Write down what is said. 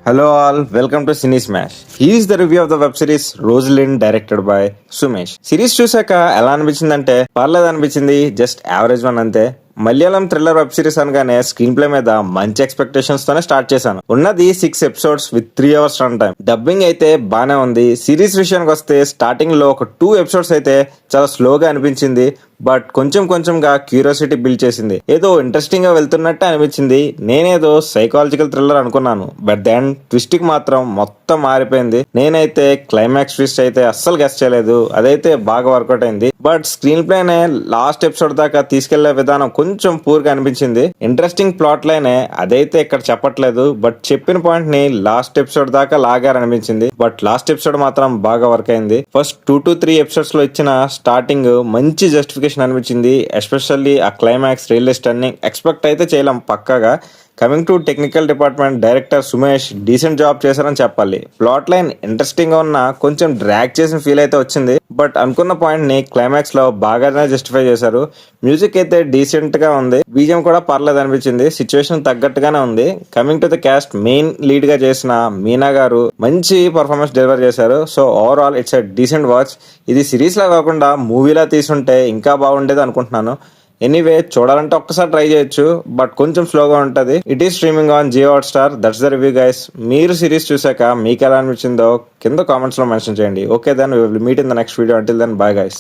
Hello all, welcome to Cine Smash. Here is the review of the web series Rosalind directed by Sumesh. Series చూసాక ఎలా అనిపించిందంటే పర్లేదు అనిపించింది, just average one అంతే. Malayalam thriller web series అనగానే screen play మీద మంచి ఎక్స్పెక్టేషన్స్ తోనే స్టార్ట్ చేశాను. ఉన్నది 6 episodes with 3 hours run time. Dubbing అయితే బానే ఉంది. సిరీస్ విషయానికి వస్తే స్టార్టింగ్ లో ఒక 2 ఎపిసోడ్స్ అయితే చాలా స్లోగా అనిపించింది, బట్ కొంచెం కొంచెంగా క్యూరియాసిటీ బిల్డ్ చేసింది. ఏదో ఇంట్రెస్టింగ్ గా వెళ్తున్నట్టే అనిపించింది. నేనేదో సైకాలజికల్ థ్రిల్లర్ అనుకున్నాను, బట్ దెన్ ట్విస్ట్ కి మాత్రం మొత్తం మారిపోయింది. నేనైతే క్లైమాక్స్ ట్విస్ట్ అయితే అస్సలు గెస్ చేయలేదు, అదైతే బాగా వర్కౌట్ అయింది. బట్ స్క్రీన్ ప్లేనే లాస్ట్ ఎపిసోడ్ దాకా తీసుకెళ్లే విధానం కొంచెం పూర్ గా అనిపించింది. ఇంట్రెస్టింగ్ ప్లాట్ లైనే, అదైతే ఇక్కడ చెప్పట్లేదు, బట్ చెప్పిన పాయింట్ ని లాస్ట్ ఎపిసోడ్ దాకా లాగారనిపించింది. బట్ లాస్ట్ ఎపిసోడ్ మాత్రం బాగా వర్క్ అయింది. ఫస్ట్ 2 to 3 ఎపిసోడ్స్ లో ఇచ్చిన స్టార్టింగ్ మంచి జస్టిఫికేషన్ అనిపించింది. ఎస్పెషల్లీ ఆ క్లైమాక్స్ రియల్ టర్నింగ్ ఎక్స్పెక్ట్ అయితే చేయలేం పక్కాగా. Coming to technical department, director Sumesh decent job చేశారని చెప్పాలి. ప్లాట్ లైన్ ఇంట్రెస్టింగ్ గా ఉన్న కొంచెం డ్రాగ్ చేసిన ఫీల్ అయితే వచ్చింది, బట్ అనుకున్న పాయింట్ ని క్లైమాక్స్ లో బాగానే జస్టిఫై చేశారు. మ్యూజిక్ అయితే డీసెంట్ గా ఉంది, బీజియం కూడా పర్లేదు అనిపించింది, సిచ్యువేషన్ తగ్గట్టుగానే ఉంది. Coming to the cast, main lead గా చేసిన మీనా గారు మంచి పర్ఫార్మెన్స్ డెలివర్ చేశారు. So overall it's a decent watch. ఇది సిరీస్ లా కాకుండా మూవీలా తీసుంటే ఇంకా బాగుండేది అనుకుంటున్నాను. ఎనీవే, చూడాలంటే ఒక్కసారి ట్రై చేయొచ్చు, బట్ కొంచెం స్లోగా ఉంటది. It is streaming on Jio Hotstar. That's the review guys. మీరు సిరీస్ చూసాక మీకు ఎలా అనిపించిందో కింద కామెంట్స్ లో మెన్షన్ చేయండి. Okay then we will meet in the next video. Until then bye guys.